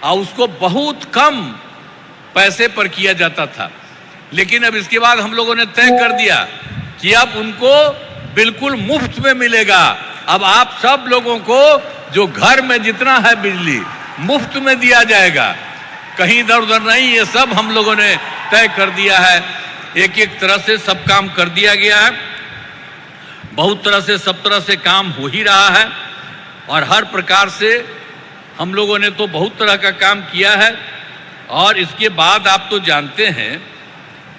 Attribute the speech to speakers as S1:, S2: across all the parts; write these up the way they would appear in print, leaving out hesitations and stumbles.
S1: और उसको बहुत कम पैसे पर किया जाता था। लेकिन अब इसके बाद हम लोगों ने तय कर दिया कि अब उनको बिल्कुल मुफ्त में मिलेगा। अब आप सब लोगों को जो घर में जितना है बिजली मुफ्त में दिया जाएगा, कहीं इधर उधर नहीं। ये सब हम लोगों ने तय कर दिया है। एक एक तरह से सब काम कर दिया गया है। बहुत तरह से सब तरह से काम हो ही रहा है और हर प्रकार से हम लोगों ने तो बहुत तरह का काम किया है। और इसके बाद आप तो जानते हैं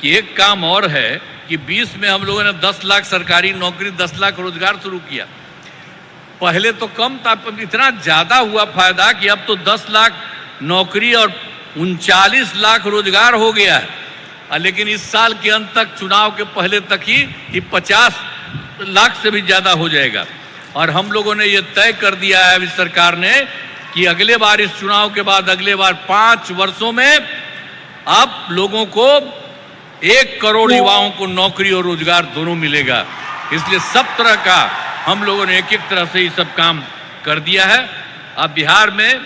S1: कि एक काम और है कि 20 में हम लोगों ने 10 लाख सरकारी नौकरी, 10 लाख रोजगार शुरू किया। पहले तो कम था, इतना ज़्यादा हुआ फायदा कि अब तो 10 लाख नौकरी और 39 लाख रोजगार हो गया है। लेकिन इस साल के अंत तक, चुनाव के पहले तक ही 50 लाख से भी ज़्यादा हो जाएगा। और हम लोगों ने ये तय कर दिया है अभी सरकार ने कि अगले बार, इस चुनाव के बाद अगले बार 5 वर्षों में आप लोगों को 1 करोड़ युवाओं को नौकरी और रोजगार दोनों मिलेगा। इसलिए सब तरह का हम लोगों ने एक एक तरह से ये सब काम कर दिया है। अब बिहार में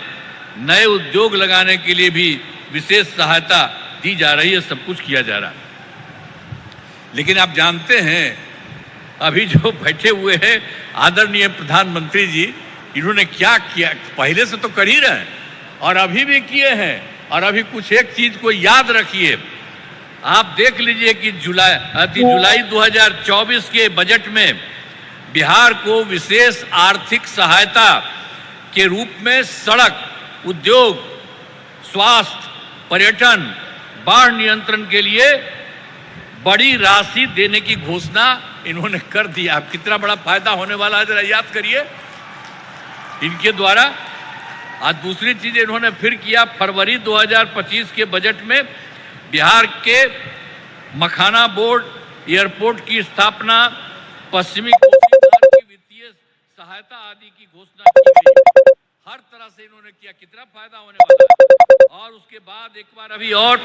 S1: नए उद्योग लगाने के लिए भी विशेष सहायता दी जा रही है, सब कुछ किया जा रहा है। लेकिन आप जानते हैं अभी जो बैठे हुए हैं आदरणीय प्रधानमंत्री जी, इन्होंने क्या किया? पहले से तो कर ही रहे हैं और अभी भी किए हैं। और अभी कुछ एक चीज को याद रखिए, आप देख लीजिए कि जुलाई 2024 के बजट में बिहार को विशेष आर्थिक सहायता के रूप में सड़क, उद्योग, स्वास्थ्य, पर्यटन, बाढ़ नियंत्रण के लिए बड़ी राशि देने की घोषणा इन्होंने कर दी। आप कितना बड़ा फायदा होने वाला है जरा याद करिए इनके द्वारा। आज दूसरी चीज इन्होंने फिर किया, फरवरी 2025 के बजट में बिहार के मखाना बोर्ड एयरपोर्ट की स्थापना, पश्चिमी कोसी मार्ग की वित्तीय सहायता आदि की घोषणा की गई। हर तरह से इन्होंने किया, कितना फायदा होने वाला है। और उसके बाद एक बार अभी और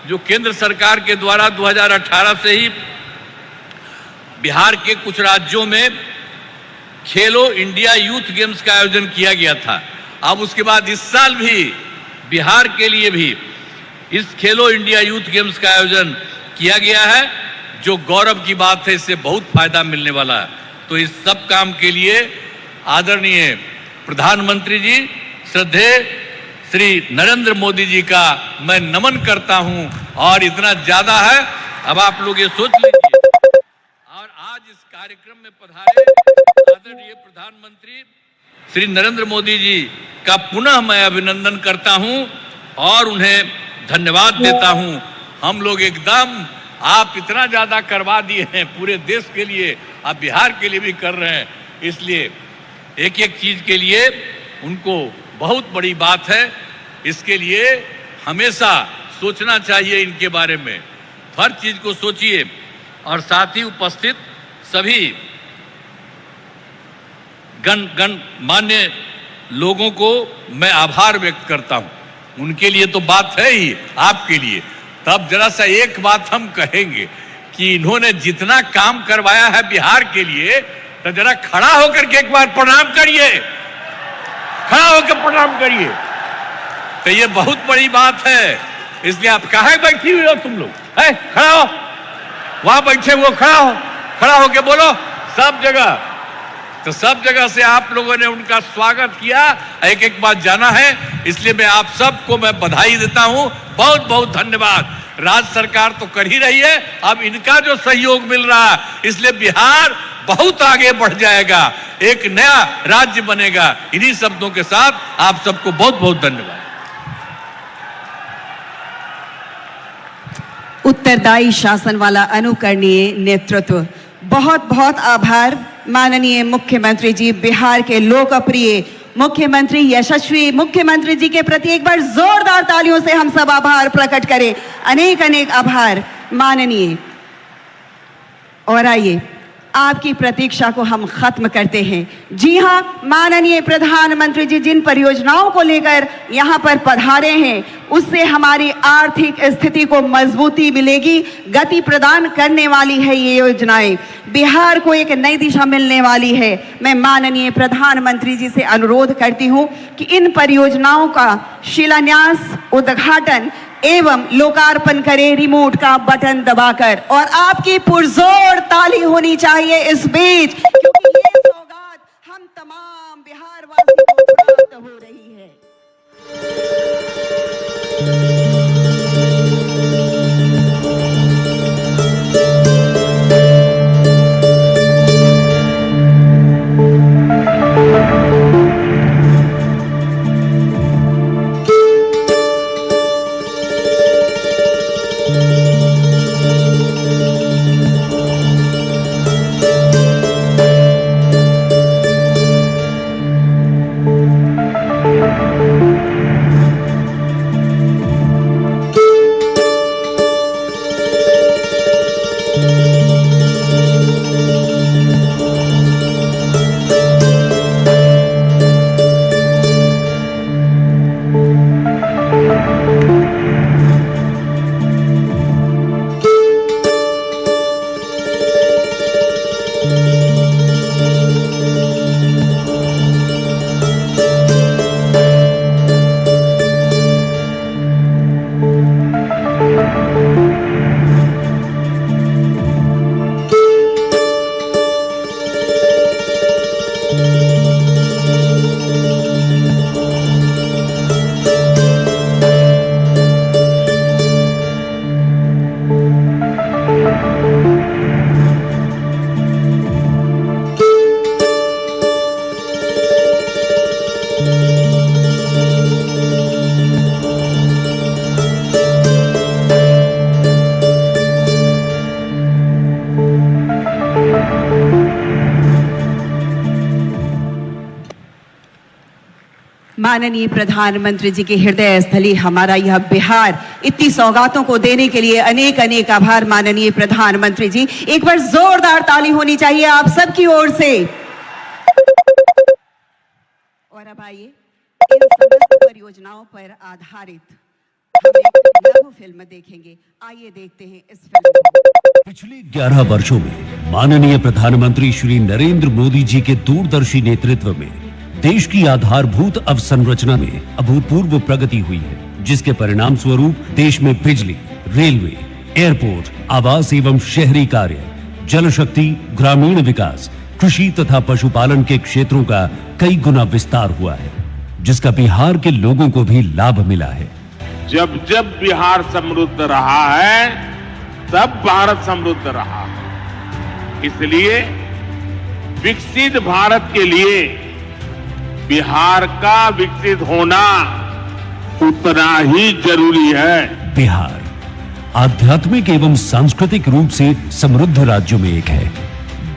S1: जो केंद्र सरकार के द्वारा 2018 से ही बिहार के कुछ राज्यों में खेलो इंडिया यूथ गेम्स का आयोजन किया गया था। अब उसके बाद इस साल भी बिहार के लिए भी इस खेलो इंडिया यूथ गेम्स का आयोजन किया गया है, जो गौरव की बात है। इससे बहुत फायदा मिलने वाला है। तो इस सब काम के लिए आदरणीय प्रधानमंत्री जी, श्रद्धेय श्री नरेंद्र मोदी जी का मैं नमन करता हूं। और इतना ज्यादा है, अब आप लोग ये सोच लीजिए। और आज इस कार्यक्रम में पधारे आदरणीय प्रधानमंत्री श्री नरेंद्र मोदी जी का पुनः मैं अभिनंदन करता हूं और उन्हें धन्यवाद देता हूं। हम लोग एकदम, आप इतना ज्यादा करवा दिए हैं पूरे देश के लिए, आप बिहार के लिए भी कर रहे हैं। इसलिए एक एक चीज के लिए उनको बहुत बड़ी बात है। इसके लिए हमेशा सोचना चाहिए इनके बारे में, हर चीज को सोचिए। और साथ ही उपस्थित सभी गणमान्य लोगों को मैं आभार व्यक्त करता हूं। उनके लिए तो बात है ही, आपके लिए। तब जरा सा एक बात हम कहेंगे कि इन्होंने जितना काम करवाया है बिहार के लिए, तो जरा खड़ा होकर के एक बार प्रणाम करिए, खड़ा होकर प्रणाम करिए। तो ये बहुत बड़ी बात है। इसलिए आप कहाँ बैठी हुई हो तुम लोग? है, खड़ा हो, वहां बैठे हुए खड़ा होके बोलो सब जगह। तो सब जगह से आप लोगों ने उनका स्वागत किया, एक एक बात जाना है। इसलिए मैं आप सबको मैं बधाई देता हूं, बहुत बहुत धन्यवाद। राज्य सरकार तो कर ही रही है, अब इनका जो सहयोग मिल रहा है, इसलिए बिहार बहुत आगे बढ़ जाएगा, एक नया राज्य बनेगा। इन्हीं शब्दों के साथ आप सबको बहुत बहुत धन्यवाद।
S2: उत्तरदायी शासन वाला अनुकरणीय नेतृत्व। बहुत बहुत आभार माननीय मुख्यमंत्री जी, बिहार के लोकप्रिय मुख्यमंत्री, यशस्वी मुख्यमंत्री जी के प्रति एक बार जोरदार तालियों से हम सब आभार प्रकट करें। अनेक अनेक आभार माननीय। और आइए आपकी प्रतीक्षा को हम खत्म करते हैं। जी हाँ, माननीय प्रधानमंत्री जी जिन परियोजनाओं को लेकर यहाँ पर पधारे हैं, उससे हमारी आर्थिक स्थिति को मजबूती मिलेगी, गति प्रदान करने वाली है ये योजनाएं, बिहार को एक नई दिशा मिलने वाली है। मैं माननीय प्रधानमंत्री जी से अनुरोध करती हूँ कि इन परियोजनाओं का शिलान्यास, उद्घाटन एवं लोकार्पण करें रिमोट का बटन दबाकर, और आपकी पुरजोर ताली होनी चाहिए इस बीच, क्योंकि ये सौगात हम तमाम बिहार वासियों को प्राप्त हो रही है। माननीय प्रधानमंत्री जी की हृदय स्थली हमारा यह बिहार, इतनी सौगातों को देने के लिए अनेक अनेक आभार माननीय प्रधानमंत्री जी। एक बार जोरदार ताली होनी चाहिए आप सबकी ओर से। और अब आइए, इन समस्त परियोजनाओं पर आधारित हम एक लघु फिल्म देखेंगे। आइए देखते हैं इस फिल्म को।
S3: पिछले 11 वर्षों में माननीय प्रधानमंत्री श्री नरेंद्र मोदी जी के दूरदर्शी नेतृत्व में देश की आधारभूत अवसंरचना में अभूतपूर्व प्रगति हुई है, जिसके परिणाम स्वरूप देश में बिजली, रेलवे, एयरपोर्ट, आवास एवं शहरी कार्य, जल शक्ति, ग्रामीण विकास, कृषि तथा पशुपालन के क्षेत्रों का कई गुना विस्तार हुआ है, जिसका बिहार के लोगों को भी लाभ मिला है।
S4: जब जब बिहार समृद्ध रहा है, तब भारत समृद्ध रहा है। इसलिए विकसित भारत के लिए बिहार का विकसित होना उतना ही जरूरी है।
S3: बिहार आध्यात्मिक एवं सांस्कृतिक रूप से समृद्ध राज्यों में एक है।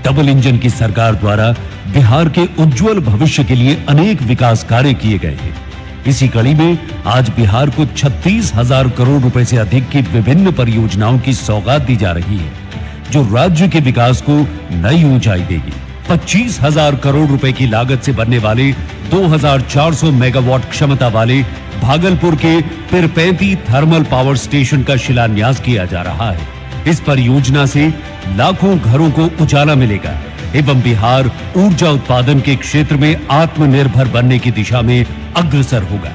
S3: डबल इंजन की सरकार द्वारा बिहार के उज्जवल भविष्य के लिए अनेक विकास कार्य किए गए हैं। इसी कड़ी में आज बिहार को 36,000 करोड़ रुपए से अधिक की विभिन्न परियोजनाओं की सौगात दी जा रही है, जो राज्य के विकास को नई ऊंचाई देगी। 25,000 करोड़ रुपए की लागत से बनने वाले 2,400 मेगावाट क्षमता वाले भागलपुर के पिरपैंती थर्मल पावर स्टेशन का शिलान्यास किया जा रहा है। इस परियोजना से लाखों घरों को उजाला मिलेगा एवं बिहार ऊर्जा उत्पादन के क्षेत्र में आत्मनिर्भर बनने की दिशा में अग्रसर होगा।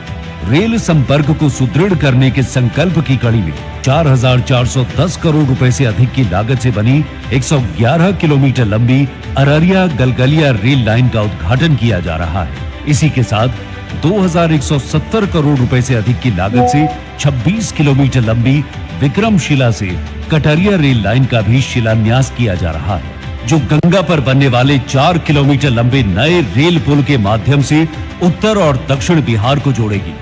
S3: रेल संपर्क को सुदृढ़ करने के संकल्प की कड़ी में 4,410 करोड़ रुपए से अधिक की लागत से बनी 111 किलोमीटर लंबी अररिया गलगलिया रेल लाइन का उद्घाटन किया जा रहा है। इसी के साथ 2,170 करोड़ रुपए से अधिक की लागत से 26 किलोमीटर लंबी विक्रमशिला से कटरिया रेल लाइन का भी शिलान्यास किया जा रहा है, जो गंगा पर बनने वाले 4 किलोमीटर लंबे नए रेल पुल के माध्यम से उत्तर और दक्षिण बिहार को जोड़ेगी।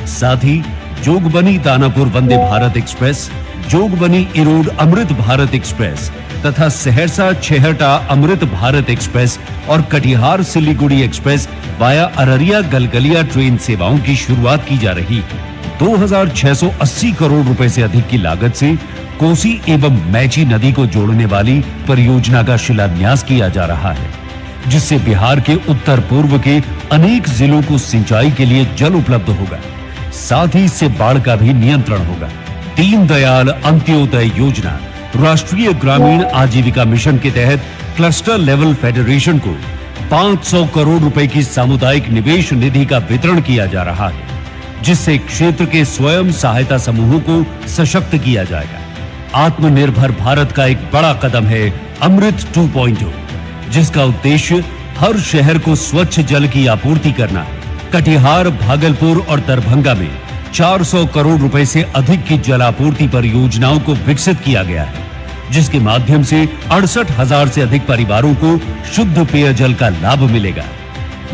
S3: साथ ही जोगबनी दानापुर वंदे भारत एक्सप्रेस, जोगबनी इरोड अमृत भारत एक्सप्रेस तथा सहरसा छेहटा अमृत भारत एक्सप्रेस और Katihar Siliguri express via Araria Galgalia train सेवाओं की शुरुआत की जा रही है। 2,680 करोड़ रुपए से अधिक की लागत से कोसी एवं मैची नदी को जोड़ने वाली परियोजना का शिलान्यास किया जा रहा है, जिससे बिहार के उत्तर पूर्व के अनेक जिलों को सिंचाई के लिए जल उपलब्ध होगा। साथ ही इससे बाढ़ का भी नियंत्रण होगा। दीनदयाल अंत्योदय योजना राष्ट्रीय ग्रामीण आजीविका मिशन के तहत क्लस्टर लेवल फेडरेशन को 500 करोड़ रुपए की सामुदायिक निवेश निधि का वितरण किया जा रहा है, जिससे क्षेत्र के स्वयं सहायता समूहों को सशक्त किया जाएगा। आत्मनिर्भर भारत का एक बड़ा कदम है अमृत 2.0, जिसका उद्देश्य हर शहर को स्वच्छ जल की आपूर्ति करना है। कटिहार, भागलपुर और दरभंगा में 400 करोड़ रुपए से अधिक की जल आपूर्ति परियोजनाओं को विकसित किया गया है, जिसके माध्यम से 68,000 से अधिक परिवारों को शुद्ध पेयजल का लाभ मिलेगा।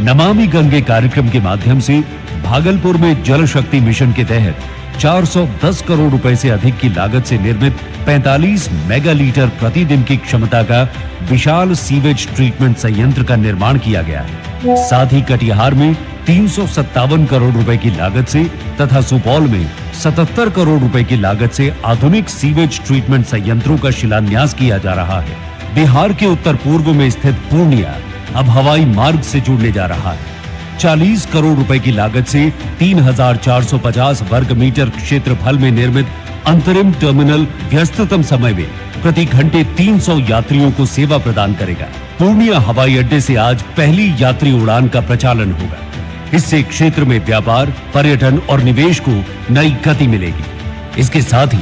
S3: नमामि गंगे कार्यक्रम के माध्यम से भागलपुर में जल शक्ति मिशन के तहत 410 करोड़ रुपए से अधिक की लागत से निर्मित 45 मेगा लीटर प्रतिदिन की क्षमता का विशाल सीवेज ट्रीटमेंट संयंत्र का निर्माण किया गया है। साथ ही कटिहार में 357 करोड़ रुपए की लागत से तथा सुपौल में 77 करोड़ रुपए की लागत से आधुनिक सीवेज ट्रीटमेंट संयंत्रों का शिलान्यास किया जा रहा है। बिहार के उत्तर पूर्व में स्थित पूर्णिया अब हवाई मार्ग से जुड़ने जा रहा है। 40 करोड़ रुपए की लागत से 3,450 वर्ग मीटर क्षेत्रफल में निर्मित अंतरिम टर्मिनल व्यस्ततम समय में प्रति घंटे 300 यात्रियों को सेवा प्रदान करेगा। पूर्णिया हवाई अड्डे से आज पहली यात्री उड़ान का प्रचालन होगा। इससे क्षेत्र में व्यापार, पर्यटन और निवेश को नई गति मिलेगी। इसके साथ ही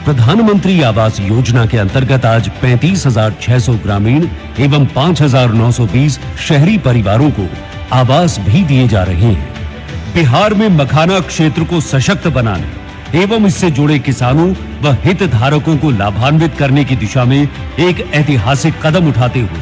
S3: प्रधानमंत्री आवास योजना के अंतर्गत आज 35,600 ग्रामीण एवं 5,920 शहरी परिवारों को आवास भी दिए जा रहे हैं। बिहार में मखाना क्षेत्र को सशक्त बनाने एवं इससे जुड़े किसानों व हितधारकों को लाभान्वित करने की दिशा में एक ऐतिहासिक कदम उठाते हुए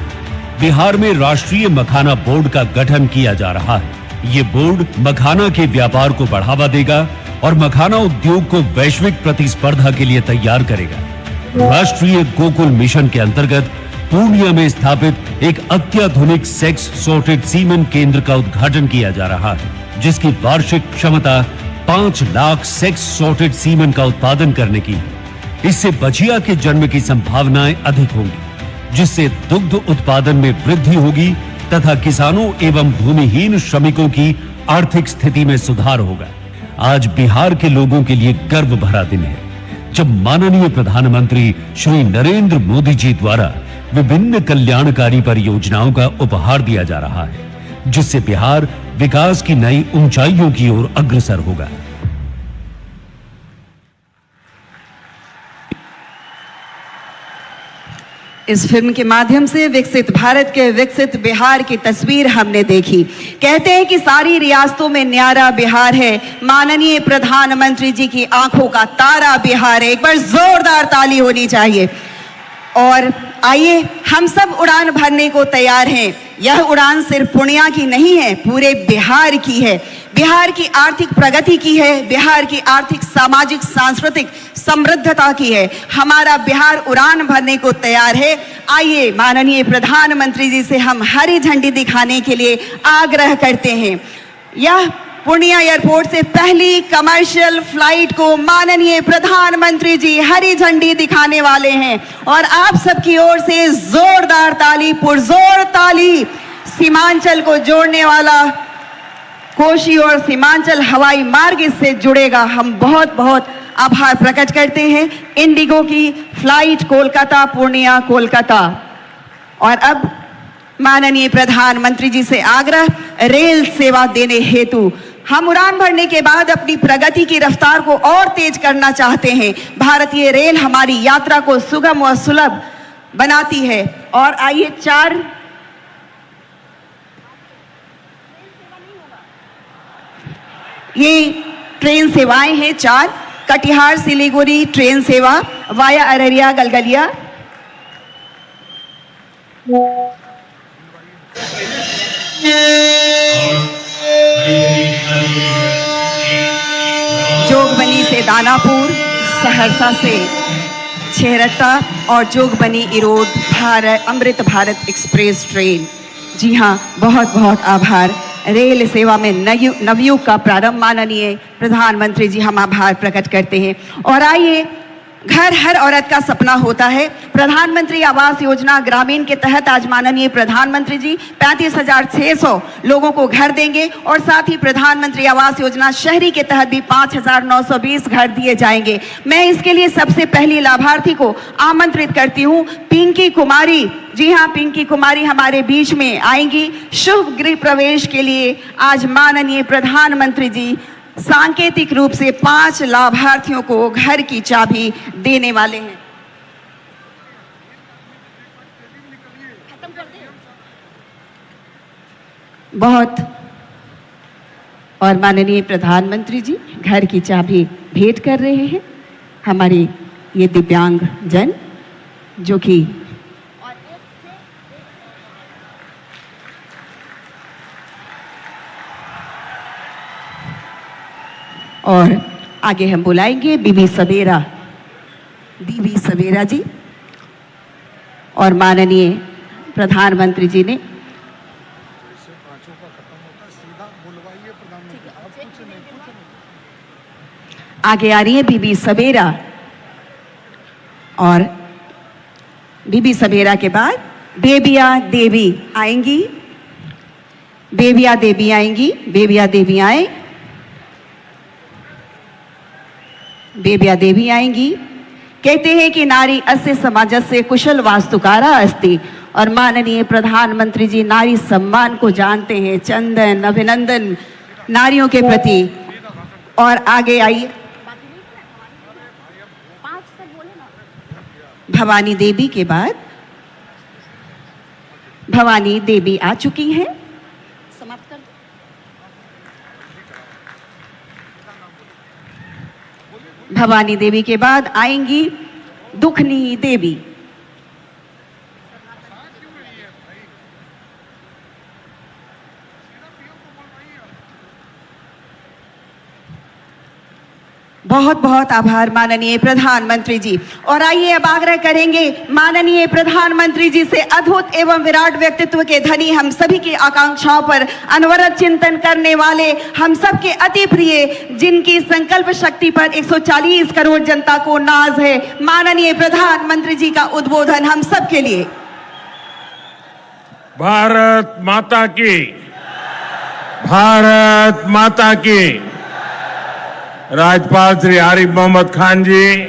S3: बिहार में राष्ट्रीय मखाना बोर्ड का गठन किया जा रहा है। ये बोर्ड मखाना के व्यापार को बढ़ावा देगा और मखाना उद्योग को वैश्विक प्रतिस्पर्धा के लिए तैयार करेगा। राष्ट्रीय गोकुल मिशन के अंतर्गत पूर्णिया में स्थापित एक अत्याधुनिक सेक्स सॉर्टेड सीमेन केंद्र का उद्घाटन किया जा रहा है, जिसकी वार्षिक क्षमता 5 लाख सेक्स सॉर्टेड सीमेन का उत्पादन करने की है। इससे बछिया के जन्म की संभावनाएं अधिक होंगी, जिससे दुग्ध उत्पादन में वृद्धि होगी तथा किसानों एवं भूमिहीन श्रमिकों की आर्थिक स्थिति में सुधार होगा। आज बिहार के लोगों के लिए गर्व भरा दिन है, जब माननीय प्रधानमंत्री श्री नरेंद्र मोदी जी द्वारा विभिन्न कल्याणकारी परियोजनाओं का उपहार दिया जा रहा है, जिससे बिहार विकास की नई ऊंचाइयों की ओर अग्रसर होगा।
S2: इस फिल्म के माध्यम से विकसित भारत के विकसित बिहार की तस्वीर हमने देखी। कहते हैं कि सारी रियासतों में न्यारा बिहार है, माननीय प्रधानमंत्री जी की आंखों का तारा बिहार है। एक बार जोरदार ताली होनी चाहिए। और आइए, हम सब उड़ान भरने को तैयार हैं। यह उड़ान सिर्फ पूर्णिया की नहीं है, पूरे बिहार की है। बिहार की आर्थिक प्रगति की है, बिहार की आर्थिक, सामाजिक, सांस्कृतिक समृद्धता की है। हमारा बिहार उड़ान भरने को तैयार है। आइए, माननीय प्रधानमंत्री जी से हम हरी झंडी दिखाने के लिए आग्रह करते हैं। यह पूर्णिया एयरपोर्ट से पहली कमर्शियल फ्लाइट को माननीय प्रधानमंत्री जी हरी झंडी दिखाने वाले हैं और आप सबकी ओर से जोरदार ताली, पुरजोर ताली। सीमांचल को जोड़ने वाला कोशी और सीमांचल हवाई मार्ग इससे जुड़ेगा। हम बहुत बहुत आभार प्रकट करते हैं इंडिगो की फ्लाइट कोलकाता, पूर्णिया, कोलकाता। और अब माननीय प्रधानमंत्री जी से आग्रह, रेल सेवा देने हेतु हम उड़ान भरने के बाद अपनी प्रगति की रफ्तार को और तेज करना चाहते हैं। भारतीय रेल हमारी यात्रा को सुगम और सुलभ बनाती है। और आइए, 4 ये ट्रेन सेवाएं हैं, 4 कटिहार सिलीगुड़ी ट्रेन सेवा वाया अररिया गलगलिया, जोगबनी से दानापुर, सहरसा से छेहरत्ता और जोगबनी इरोड अमृत भारत एक्सप्रेस ट्रेन। जी हाँ, बहुत बहुत आभार। रेल सेवा में नवयुग का प्रारंभ, माननीय प्रधानमंत्री जी हम आभार प्रकट करते हैं। और आइए, घर हर औरत का सपना होता है। प्रधानमंत्री आवास योजना ग्रामीण के तहत आज माननीय प्रधानमंत्री जी 35,600 लोगों को घर देंगे और साथ ही प्रधानमंत्री आवास योजना शहरी के तहत भी 5,920 घर दिए जाएंगे। मैं इसके लिए सबसे पहली लाभार्थी को आमंत्रित करती हूं, पिंकी कुमारी। जी हां, पिंकी कुमारी हमारे बीच में आएंगी। शुभ गृह प्रवेश के लिए आज माननीय प्रधानमंत्री जी सांकेतिक रूप से 5 लाभार्थियों को घर की चाबी देने वाले हैं। बहुत और माननीय प्रधानमंत्री जी घर की चाबी भेंट कर रहे हैं हमारे ये दिव्यांग जन, जो कि और आगे हम बुलाएंगे बीबी सवेरा जी और माननीय प्रधानमंत्री जी ने आगे आ रही है बीबी सवेरा और बीबी सवेरा के बाद बेबिया देवी आएंगी। बेबिया देवी आएंगी। बेबिया देवी आए। बेबिया देवी आएंगी। कहते हैं कि नारी अस्य समाजस्य कुशल वास्तुकारा अस्ति और माननीय प्रधानमंत्री जी नारी सम्मान को जानते हैं। चंदन अभिनंदन नारियों के प्रति। और आगे आइए भवानी देवी के बाद भवानी देवी आ चुकी हैं। समाप्त कर दो। भवानी देवी के बाद आएंगी दुखनी देवी। बहुत बहुत आभार माननीय प्रधानमंत्री जी। और आइए अब आग्रह करेंगे माननीय प्रधानमंत्री जी से अद्भुत एवं विराट व्यक्तित्व के धनी, हम सभी की आकांक्षाओं पर अनवरत चिंतन करने वाले, हम सबके अति प्रिय, जिनकी संकल्प शक्ति पर 140 करोड़ जनता को नाज है, माननीय प्रधानमंत्री जी का उद्बोधन हम सब के लिए।
S4: भारत माता की, भारत माता की। राज्यपाल श्री आरिफ मोहम्मद खान जी,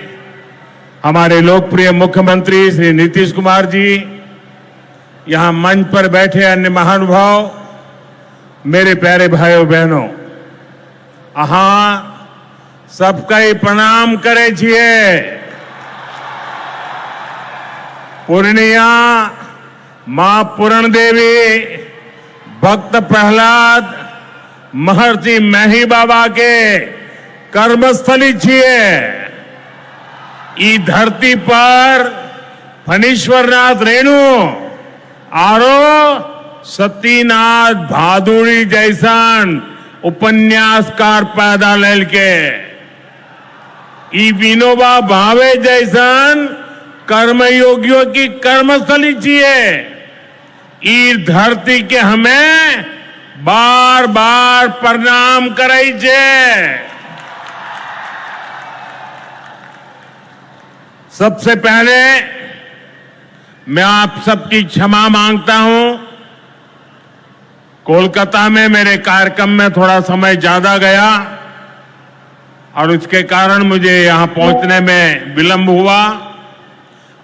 S4: हमारे लोकप्रिय मुख्यमंत्री श्री नीतीश कुमार जी, यहां मंच पर बैठे अन्य महानुभाव, मेरे प्यारे भाइयों बहनों, सबका ही प्रणाम करे छिए। पूर्णिया मां पूरण देवी, भक्त प्रहलाद, महर्षि मेही बाबा के कर्मस्थली छिए। ई धरती पर फणीश्वरनाथ रेणु आरो सतीनाथ भादुड़ी जैसन उपन्यासकार पैदा लेल के, ई विनोबा भावे जैसन कर्मयोगियों की कर्मस्थली छिए। ई धरती के हमें बार बार प्रणाम करे छे। सबसे पहले मैं आप सबकी क्षमा मांगता हूं। कोलकाता में मेरे कार्यक्रम में थोड़ा समय ज्यादा गया और उसके कारण मुझे यहां पहुंचने में विलंब हुआ।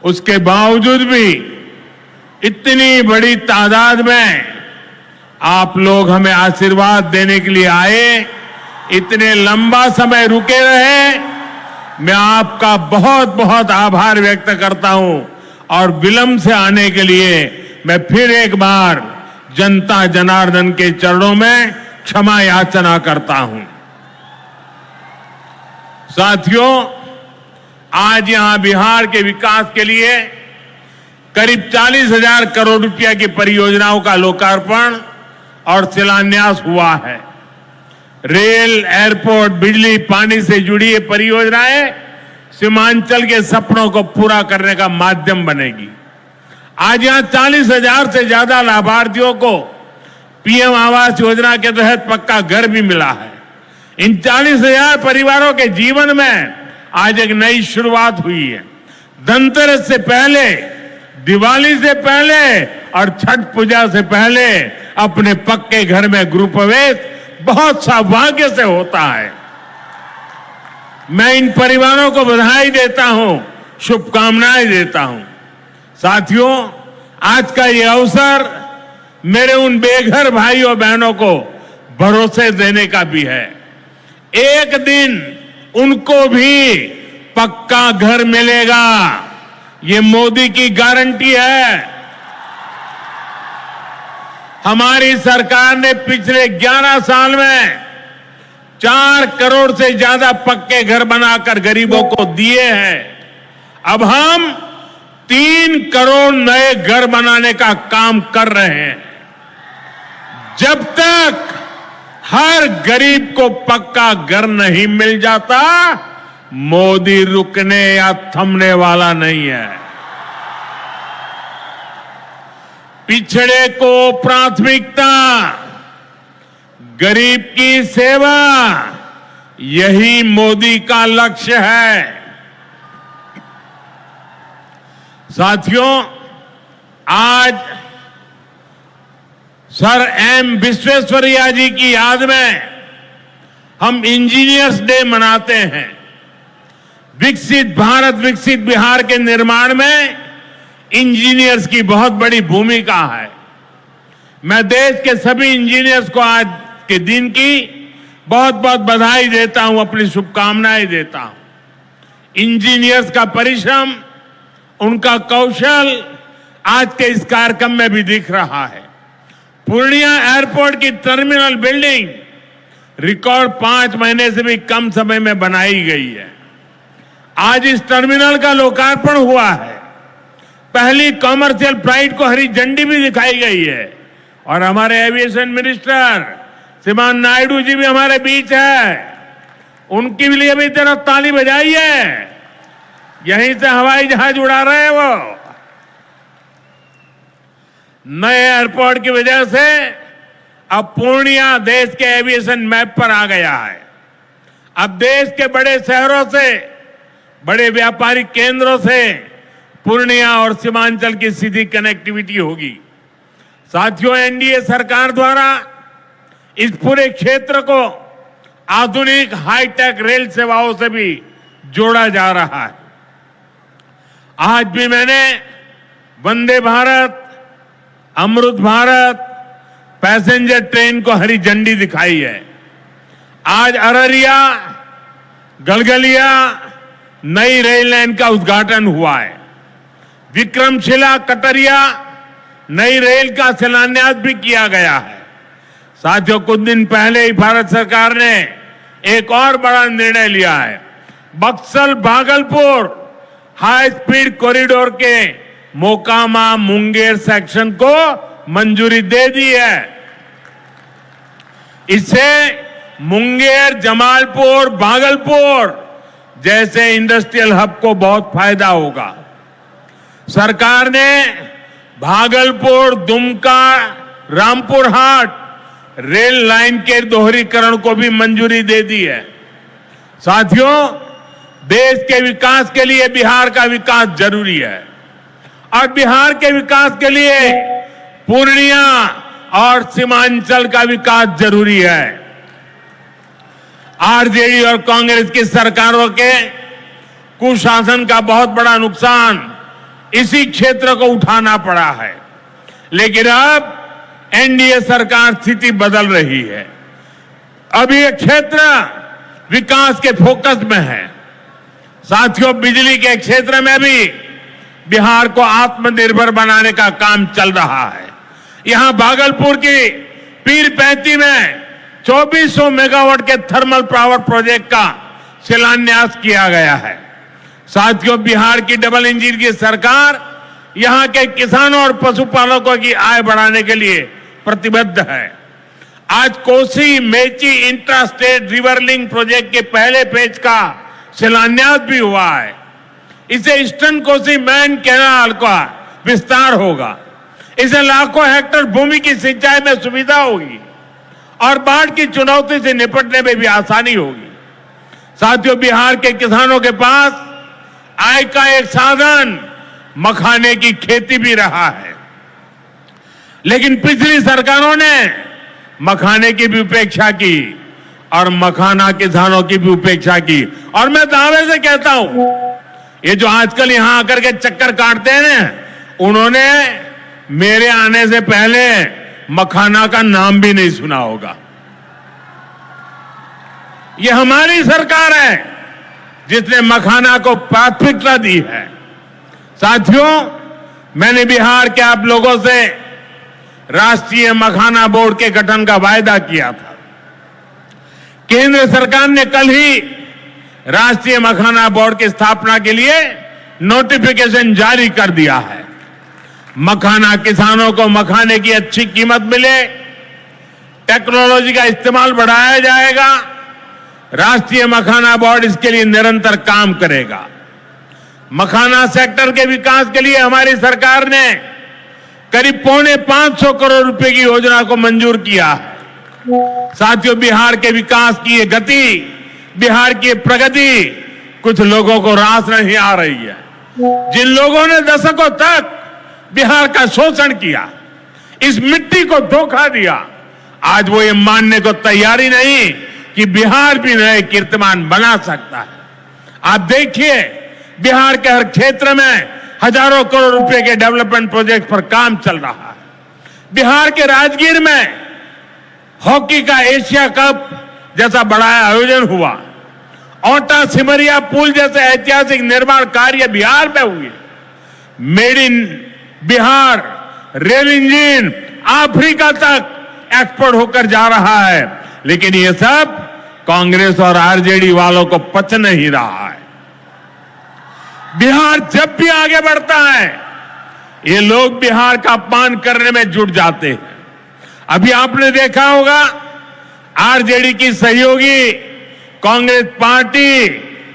S4: उसके बावजूद भी इतनी बड़ी तादाद में आप लोग हमें आशीर्वाद देने के लिए आए, इतने लंबा समय रुके रहे, मैं आपका बहुत बहुत आभार व्यक्त करता हूं। और विलंब से आने के लिए मैं फिर एक बार जनता जनार्दन के चरणों में क्षमा याचना करता हूं। साथियों, आज यहां बिहार के विकास के लिए करीब 40,000 करोड़ रुपया की परियोजनाओं का लोकार्पण और शिलान्यास हुआ है। रेल, एयरपोर्ट, बिजली, पानी से जुड़ी ये परियोजनाएं सीमांचल के सपनों को पूरा करने का माध्यम बनेगी। आज यहां 40,000 से ज्यादा लाभार्थियों को पीएम आवास योजना के तहत पक्का घर भी मिला है। इन 40,000 परिवारों के जीवन में आज एक नई शुरुआत हुई है। धनतेरस से पहले, दिवाली से पहले और छठ पूजा से पहले अपने पक्के घर में गृह प्रवेश बहुत सौभाग्य से होता है। मैं इन परिवारों को बधाई देता हूं, शुभकामनाएं देता हूं। साथियों, आज का ये अवसर मेरे उन बेघर भाइयों बहनों को भरोसे देने का भी है। एक दिन उनको भी पक्का घर मिलेगा, ये मोदी की गारंटी है। हमारी सरकार ने पिछले 11 साल में 4 करोड़ से ज्यादा पक्के घर बनाकर गरीबों को दिए हैं। अब हम 3 करोड़ नए घर बनाने का काम कर रहे हैं। जब तक हर गरीब को पक्का घर नहीं मिल जाता, मोदी रुकने या थमने वाला नहीं है। पिछड़े को प्राथमिकता, गरीब की सेवा, यही मोदी का लक्ष्य है। साथियों, आज सर एम विश्वेश्वरैया जी की याद में हम इंजीनियर्स डे मनाते हैं। विकसित भारत, विकसित बिहार के निर्माण में इंजीनियर्स की बहुत बड़ी भूमिका है। मैं देश के सभी इंजीनियर्स को आज के दिन की बहुत बहुत बधाई देता हूं, अपनी शुभकामनाएं देता हूं। इंजीनियर्स का परिश्रम, उनका कौशल आज के इस कार्यक्रम में भी दिख रहा है। पूर्णिया एयरपोर्ट की टर्मिनल बिल्डिंग रिकॉर्ड 5 महीने से भी कम समय में बनाई गई है। आज इस टर्मिनल का लोकार्पण हुआ है। पहली कॉमर्शियल फ्लाइट को हरी झंडी भी दिखाई गई है और हमारे एविएशन मिनिस्टर श्रीमान नायडू जी भी हमारे बीच है। उनके लिए भी जरा ताली बजाइए। यहीं से हवाई जहाज उड़ा रहे हैं वो। नए एयरपोर्ट की वजह से अब पूर्णिया देश के एविएशन मैप पर आ गया है। अब देश के बड़े शहरों से, बड़े व्यापारिक केंद्रों से पूर्णिया और सीमांचल की सीधी कनेक्टिविटी होगी। साथियों, एनडीए सरकार द्वारा इस पूरे क्षेत्र को आधुनिक हाईटेक रेल सेवाओं से भी जोड़ा जा रहा है। आज भी मैंने वंदे भारत, अमृत भारत पैसेंजर ट्रेन को हरी झंडी दिखाई है। आज अररिया, गलगलिया नई रेल लाइन का उद्घाटन हुआ है। विक्रमशिला, कटरिया नई रेल का शिलान्यास भी किया गया है। साथियों, कुछ दिन पहले ही भारत सरकार ने एक और बड़ा निर्णय लिया है। Buxar Bhagalpur high speed corridor के मोकामा मुंगेर सेक्शन को मंजूरी दे दी है। इससे मुंगेर, जमालपुर, भागलपुर जैसे इंडस्ट्रियल हब को बहुत फायदा होगा। सरकार ने भागलपुर, दुमका, रामपुर हाट रेल लाइन के दोहरीकरण को भी मंजूरी दे दी है। साथियों, देश के विकास के लिए बिहार का विकास जरूरी है और बिहार के विकास के लिए पूर्णिया और सीमांचल का विकास जरूरी है। आरजेडी और कांग्रेस की सरकारों के कुशासन का बहुत बड़ा नुकसान इसी क्षेत्र को उठाना पड़ा है, लेकिन अब एनडीए सरकार स्थिति बदल रही है। अब ये क्षेत्र विकास के फोकस में है। साथियों, बिजली के क्षेत्र में भी बिहार को आत्मनिर्भर बनाने का काम चल रहा है। यहां भागलपुर की पीरपैंती में 2400 मेगावाट के थर्मल पावर प्रोजेक्ट का शिलान्यास किया गया है। साथियों, बिहार की डबल इंजन की सरकार यहां के किसानों और पशुपालकों की आय बढ़ाने के लिए प्रतिबद्ध है। आज Kosi Mechi intra state river link project के पहले फेज का शिलान्यास भी हुआ है। इसे ईस्टर्न कोसी मैन कैनाल का विस्तार होगा। इसे लाखों हेक्टेयर भूमि की सिंचाई में सुविधा होगी और बाढ़ की चुनौती से निपटने में भी आसानी होगी। साथियों, बिहार के किसानों के पास आय का एक साधन मखाने की खेती भी रहा है, लेकिन पिछली सरकारों ने मखाने की भी उपेक्षा की और मखाना किसानों की भी उपेक्षा की। और मैं दावे से कहता हूं, ये जो आजकल यहां आकर के चक्कर काटते हैं ना, उन्होंने मेरे आने से पहले मखाना का नाम भी नहीं सुना होगा। ये हमारी सरकार है जिसने मखाना को प्राथमिकता दी है। साथियों, मैंने बिहार के आप लोगों से राष्ट्रीय मखाना बोर्ड के गठन का वायदा किया था। केंद्र सरकार ने कल ही राष्ट्रीय मखाना बोर्ड की स्थापना के लिए नोटिफिकेशन जारी कर दिया है। मखाना किसानों को मखाने की अच्छी कीमत मिले, टेक्नोलॉजी का इस्तेमाल बढ़ाया जाएगा। राष्ट्रीय मखाना बोर्ड इसके लिए निरंतर काम करेगा। मखाना सेक्टर के विकास के लिए हमारी सरकार ने करीब 550 करोड़ रुपए की योजना को मंजूर किया है। साथियों, बिहार के विकास की ये गति, बिहार की प्रगति कुछ लोगों को रास नहीं आ रही है। जिन लोगों ने दशकों तक बिहार का शोषण किया, इस मिट्टी को धोखा दिया, आज वो ये मानने को तैयारी नहीं कि बिहार भी नए कीर्तिमान बना सकता है। आप देखिए, बिहार के हर क्षेत्र में हजारों करोड़ रुपए के डेवलपमेंट प्रोजेक्ट पर काम चल रहा है। बिहार के राजगीर में हॉकी का एशिया कप जैसा बड़ा आयोजन हुआ। औटा सिमरिया पुल जैसे ऐतिहासिक निर्माण कार्य बिहार में हुए। Made in Bihar rail engine Africa तक एक्सपोर्ट होकर जा रहा है, लेकिन ये सब कांग्रेस और आरजेडी वालों को पच नहीं रहा है। बिहार जब भी आगे बढ़ता है, ये लोग बिहार का अपमान करने में जुट जाते हैं। अभी आपने देखा होगा, आरजेडी की सहयोगी कांग्रेस पार्टी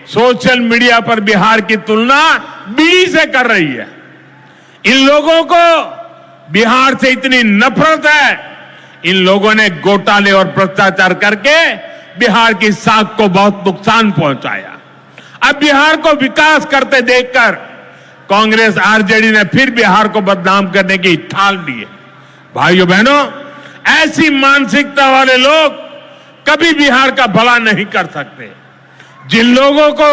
S4: सोशल मीडिया पर बिहार की तुलना बीड़ी से कर रही है। इन लोगों को बिहार से इतनी नफरत है, इन लोगों ने घोटाले और भ्रष्टाचार करके बिहार की साख को बहुत नुकसान पहुंचाया। अब बिहार को विकास करते देखकर कांग्रेस आरजेडी ने फिर बिहार को बदनाम करने की ठान ली है। भाइयों बहनों, ऐसी मानसिकता वाले लोग कभी बिहार का भला नहीं कर सकते। जिन लोगों को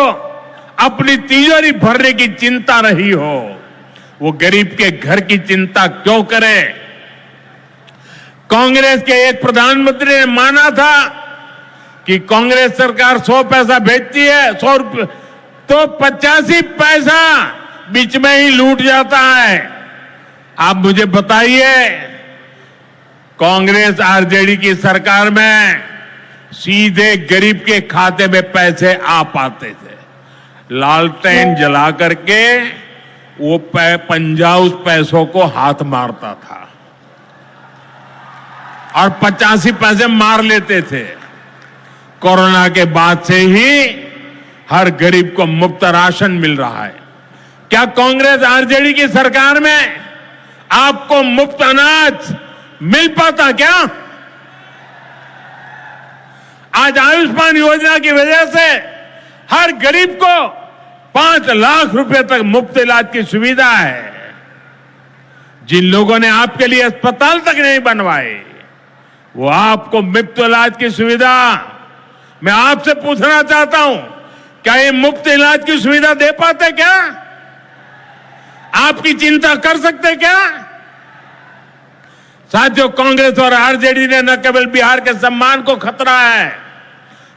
S4: अपनी तिजोरी भरने की चिंता रही हो, वो गरीब के घर की चिंता क्यों करे। कांग्रेस के एक प्रधानमंत्री ने माना था कि कांग्रेस सरकार 100 पैसा भेजती है, 100 रुपये, तो 85 पैसा बीच में ही लूट जाता है। आप मुझे बताइए, कांग्रेस आरजेडी की सरकार में सीधे गरीब के खाते में पैसे आ पाते थे। लालटेन जला करके वो पंजा उस पैसों को हाथ मारता था और 85 पैसे मार लेते थे। कोरोना के बाद से ही हर गरीब को मुफ्त राशन मिल रहा है। क्या कांग्रेस आरजेडी की सरकार में आपको मुफ्त अनाज मिल पाता क्या? आज आयुष्मान योजना की वजह से हर गरीब को 5 लाख रुपए तक मुफ्त इलाज की सुविधा है। जिन लोगों ने आपके लिए अस्पताल तक नहीं बनवाए, वो आपको मुफ्त इलाज की सुविधा, मैं आपसे पूछना चाहता हूं, क्या ये मुफ्त इलाज की सुविधा दे पाते क्या? आपकी चिंता कर सकते क्या? साथियों, कांग्रेस और आरजेडी ने न केवल बिहार के सम्मान को खतरा है,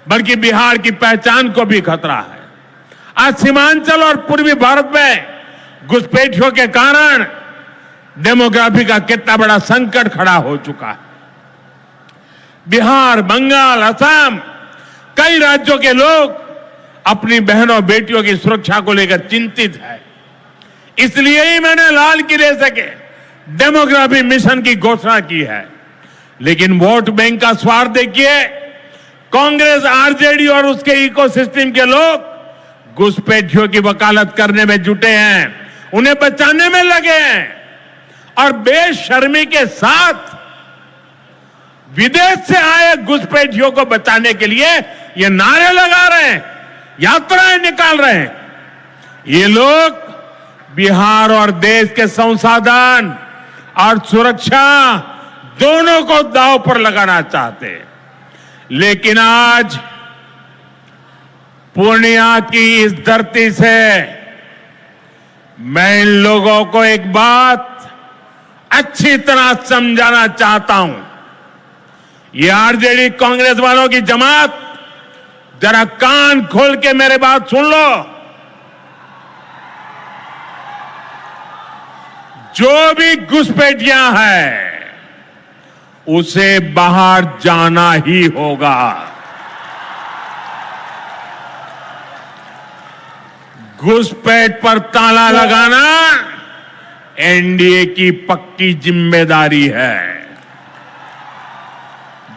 S4: बल्कि बिहार की पहचान को भी खतरा है। आज सीमांचल और पूर्वी भारत में घुसपैठियों के कारण डेमोग्राफी का कितना बड़ा संकट खड़ा हो चुका है। बिहार, बंगाल, असम, कई राज्यों के लोग अपनी बहनों बेटियों की सुरक्षा को लेकर चिंतित है। इसलिए ही मैंने लाल किले से के डेमोग्राफी मिशन की घोषणा की है। लेकिन वोट बैंक का स्वार्थ देखिए, कांग्रेस, आरजेडी और उसके इकोसिस्टम के लोग घुसपैठियों की वकालत करने में जुटे हैं, उन्हें बचाने में लगे हैं और बेशर्मी के साथ विदेश से आए घुसपैठियों को बचाने के लिए ये नारे लगा रहे हैं यात्राएं निकाल रहे हैं। ये लोग बिहार और देश के संसाधन और सुरक्षा दोनों को दांव पर लगाना चाहते हैं। लेकिन आज पूर्णिया की इस धरती से मैं इन लोगों को एक बात अच्छी तरह समझाना चाहता हूं। ये आरजेडी कांग्रेस वालों की जमात, जरा कान खोल के मेरे बात सुन लो। जो भी घुसपैठियां हैं उसे बाहर जाना ही होगा। घुसपैठ पर ताला लगाना एनडीए की पक्की जिम्मेदारी है।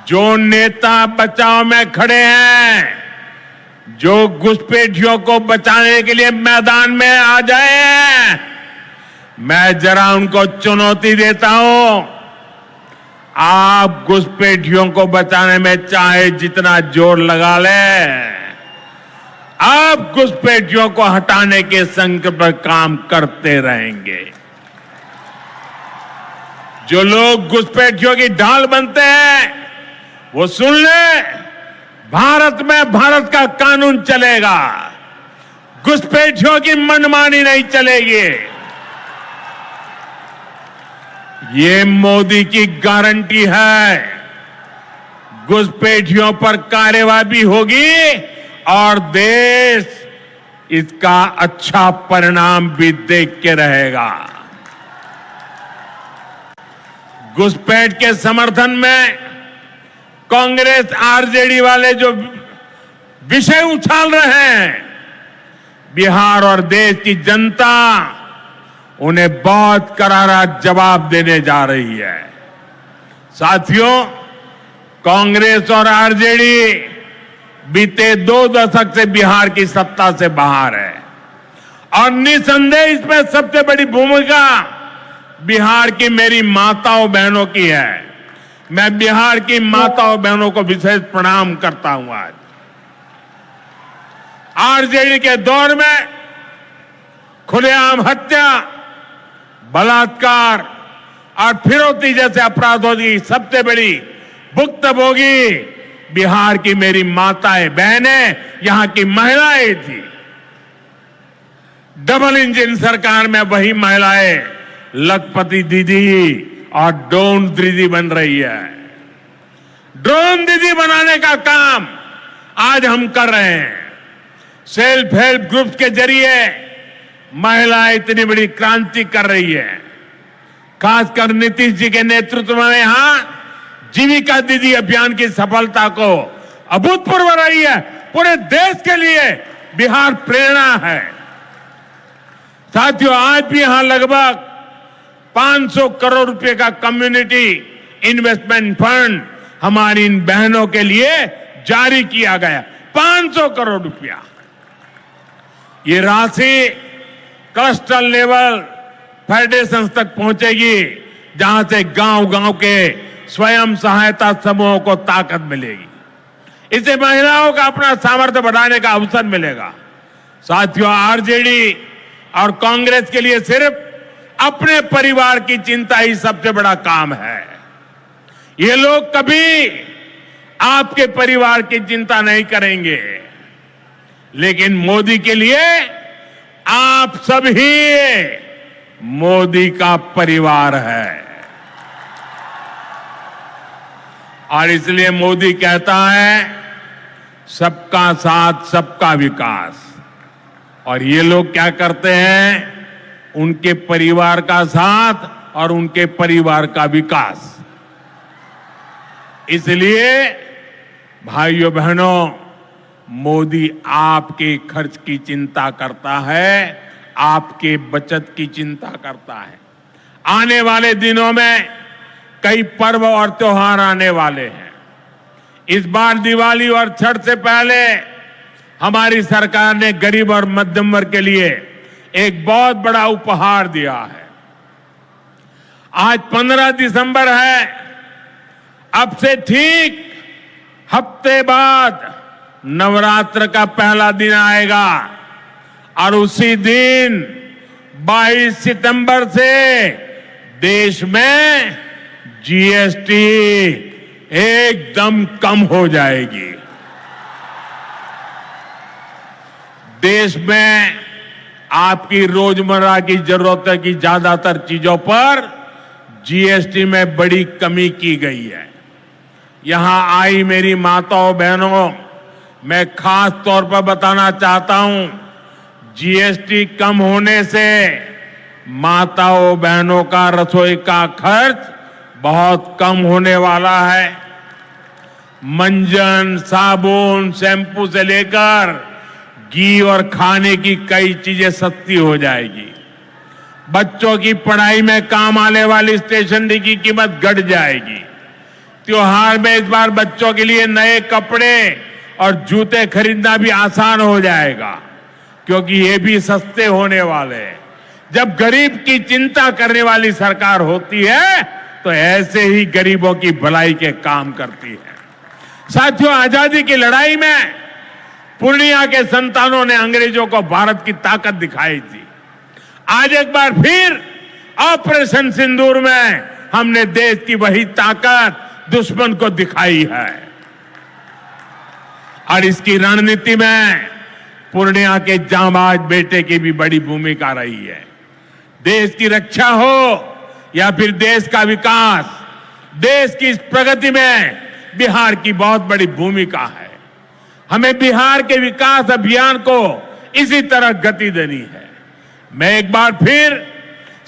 S4: जो नेता बचाव में खड़े हैं, जो घुसपैठियों को बचाने के लिए मैदान में आ जाए, मैं जरा उनको चुनौती देता हूं। आप घुसपैठियों को बचाने में चाहे जितना जोर लगा लें, आप घुसपैठियों को हटाने के संकल्प पर काम करते रहेंगे। जो लोग घुसपैठियों की ढाल बनते हैं वो सुन ले, भारत में भारत का कानून चलेगा, घुसपैठियों की मनमानी नहीं चलेगी। ये मोदी की गारंटी है। घुसपैठियों पर कार्रवाई होगी और देश इसका अच्छा परिणाम भी देख के रहेगा। घुसपैठ के समर्थन में कांग्रेस आरजेडी वाले जो विषय उछाल रहे हैं, बिहार और देश की जनता उन्हें बहुत करारा जवाब देने जा रही है। साथियों, कांग्रेस और आरजेडी बीते 2 दशक से बिहार की सत्ता से बाहर है और निसंदेह इसमें सबसे बड़ी भूमिका बिहार की मेरी माताओं बहनों की है। मैं बिहार की माताओं बहनों को विशेष प्रणाम करता हूं। आज आरजेडी के दौर में खुलेआम हत्या, बलात्कार और फिरौती जैसे अपराधों की सबसे बड़ी भुक्तभोगी बिहार की मेरी माताएं बहनें, यहां की महिलाएं थी। डबल इंजन सरकार में वही महिलाएं लखपति दीदी और ड्रोन दीदी बन रही है। ड्रोन दीदी बनाने का काम आज हम कर रहे हैं। सेल्फ हेल्प ग्रुप्स के जरिए महिलाएं इतनी बड़ी क्रांति कर रही है। खासकर नीतीश जी के नेतृत्व में यहां जीविका दीदी अभियान की सफलता को अभूतपूर्व रही है। पूरे देश के लिए बिहार प्रेरणा है। साथियों, आज भी यहां लगभग 500 करोड़ रुपए का कम्युनिटी इन्वेस्टमेंट फंड हमारी इन बहनों के लिए जारी किया गया। 500 करोड़ रुपया। ये राशि क्लस्टर लेवल फेडरेशन तक पहुंचेगी, जहां से गांव-गांव के स्वयं सहायता समूहों को ताकत मिलेगी। इससे महिलाओं का अपना सामर्थ्य बढ़ाने का अवसर मिलेगा। साथियों, आरजेडी और कांग्रेस के लिए सिर्फ अपने परिवार की चिंता ही सबसे बड़ा काम है। ये लोग कभी आपके परिवार की चिंता नहीं करेंगे, लेकिन मोदी के लिए आप सभी मोदी का परिवार है। और इसलिए मोदी कहता है सबका साथ सबका विकास। और ये लोग क्या करते हैं? उनके परिवार का साथ और उनके परिवार का विकास। इसलिए भाइयों बहनों, मोदी आपके खर्च की चिंता करता है, आपके बचत की चिंता करता है। आने वाले दिनों में कई पर्व और त्योहार आने वाले हैं। इस बार दिवाली और छठ से पहले हमारी सरकार ने गरीब और मध्यम वर्ग के लिए एक बहुत बड़ा उपहार दिया है। आज 15 दिसंबर है। अब से ठीक हफ्ते बाद नवरात्र का पहला दिन आएगा और उसी दिन 22 सितंबर से देश में जीएसटी एकदम कम हो जाएगी। देश में आपकी रोजमर्रा की जरूरतों की ज्यादातर चीजों पर जीएसटी में बड़ी कमी की गई है। यहां आई मेरी माताओं बहनों, मैं खास तौर पर बताना चाहता हूं, जीएसटी कम होने से माताओं बहनों का रसोई का खर्च बहुत कम होने वाला है। मंजन, साबुन, शैम्पू से लेकर घी और खाने की कई चीजें सस्ती हो जाएगी। बच्चों की पढ़ाई में काम आने वाली स्टेशनरी की कीमत घट जाएगी। त्योहार में इस बार बच्चों के लिए नए कपड़े और जूते खरीदना भी आसान हो जाएगा, क्योंकि ये भी सस्ते होने वाले हैं। जब गरीब की चिंता करने वाली सरकार होती है तो ऐसे ही गरीबों की भलाई के काम करती है। साथियों, आजादी की लड़ाई में पूर्णिया के संतानों ने अंग्रेजों को भारत की ताकत दिखाई थी। आज एक बार फिर ऑपरेशन सिंदूर में हमने देश की वही ताकत दुश्मन को दिखाई है और इसकी रणनीति में पूर्णिया के जांबाज बेटे की भी बड़ी भूमिका रही है। देश की रक्षा हो या फिर देश का विकास, देश की इस प्रगति में बिहार की बहुत बड़ी भूमिका है। हमें बिहार के विकास अभियान को इसी तरह गति देनी है। मैं एक बार फिर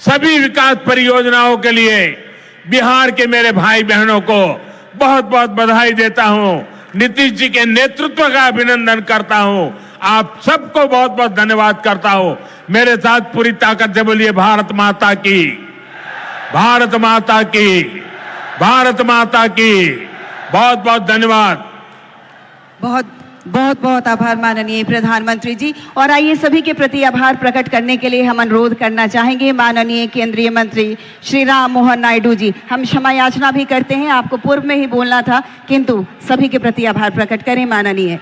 S4: सभी विकास परियोजनाओं के लिए बिहार के मेरे भाई बहनों को बहुत बहुत बधाई देता हूं। नीतीश जी के नेतृत्व का अभिनंदन करता हूं। आप सबको बहुत बहुत धन्यवाद करता हूं। मेरे साथ पूरी ताकत से बोलिए भारत माता की, भारत माता की, भारत माता की। बहुत बहुत धन्यवाद।
S2: बहुत बहुत आभार माननीय प्रधानमंत्री जी। और आइए सभी के प्रति आभार प्रकट करने के लिए हम अनुरोध करना चाहेंगे माननीय केंद्रीय मंत्री श्री राम मोहन नायडू जी। हम क्षमा याचना भी करते हैं, आपको पूर्व में ही बोलना था, किंतु सभी के प्रति आभार प्रकट करें माननीय।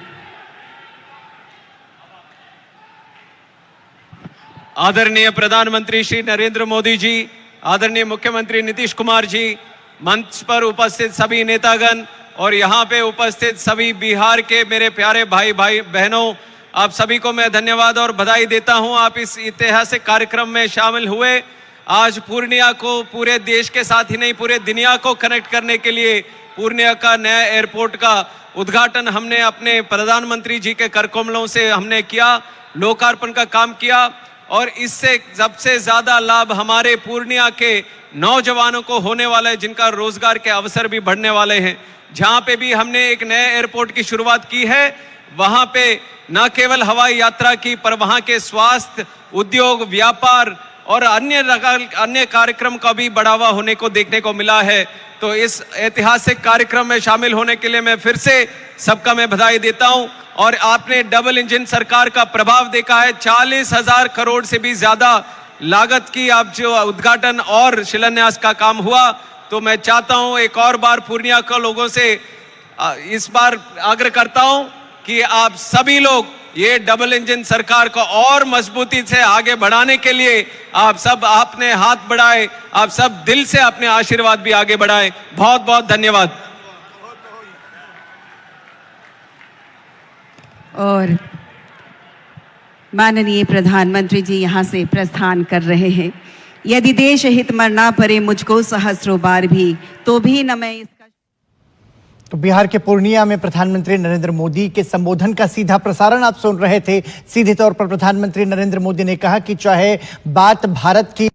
S5: आदरणीय प्रधानमंत्री श्री नरेंद्र मोदी जी, आदरणीय मुख्यमंत्री नीतीश कुमार जी, मंच पर उपस्थित सभी नेतागण और यहाँ पे उपस्थित सभी बिहार के मेरे प्यारे भाई बहनों, आप सभी को मैं धन्यवाद और बधाई देता हूँ। आप इस ऐतिहासिक कार्यक्रम में शामिल हुए। आज पूर्णिया को पूरे देश के साथ ही नहीं पूरे दुनिया को कनेक्ट करने के लिए पूर्णिया का नया एयरपोर्ट का उद्घाटन हमने अपने प्रधानमंत्री जी के करकमलों से हमने किया, लोकार्पण का काम किया। और इससे सबसे ज्यादा लाभ हमारे पूर्णिया के नौजवानों को होने वाला है, जिनका रोजगार के अवसर भी बढ़ने वाले हैं। जहां पे भी हमने एक नए एयरपोर्ट की शुरुआत की है, वहां पे न केवल हवाई यात्रा की, पर वहां के स्वास्थ्य, उद्योग, व्यापार और अन्य कार्यक्रम का भी बढ़ावा होने को देखने को मिला है। तो इस ऐतिहासिक कार्यक्रम में शामिल होने के लिए मैं फिर से सबका मैं बधाई देता हूं। और आपने डबल इंजन सरकार का प्रभाव देखा है। 40,000 करोड़ से भी ज्यादा लागत की आप जो उद्घाटन और शिलान्यास का काम हुआ, तो मैं चाहता हूं एक और बार पूर्णिया के लोगों से इस बार आग्रह करता हूं कि आप सभी लोग ये डबल इंजन सरकार को और मजबूती से आगे बढ़ाने के लिए आप सब आपने हाथ बढ़ाए, आप सब दिल से अपने आशीर्वाद भी आगे बढ़ाए। बहुत बहुत धन्यवाद।
S2: और माननीय प्रधानमंत्री जी यहाँ से प्रस्थान कर रहे हैं। यदि देश हित मरना पड़े मुझको सहस्रों बार भी, तो भी न मैं इसका।
S6: तो बिहार के पूर्णिया में प्रधानमंत्री नरेंद्र मोदी के संबोधन का सीधा प्रसारण आप सुन रहे थे। सीधे तौर पर प्रधानमंत्री नरेंद्र मोदी ने कहा कि चाहे बात भारत की